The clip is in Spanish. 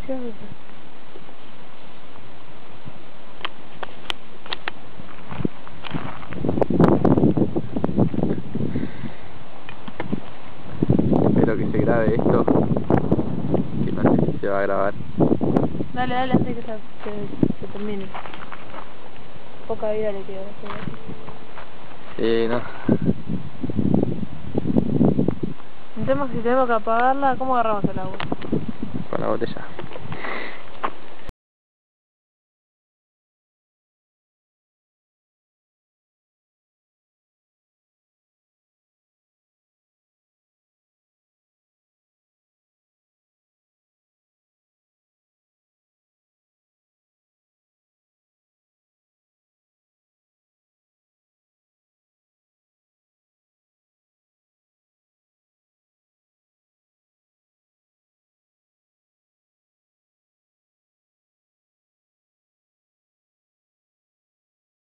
precioso. Espero que se grabe esto, que no sé si se va a grabar. Dale, dale, hasta que se termine. Poca vida le queda. Sí, no. El tema es que si tenemos que apagarla, ¿cómo agarramos el agua? Con la botella.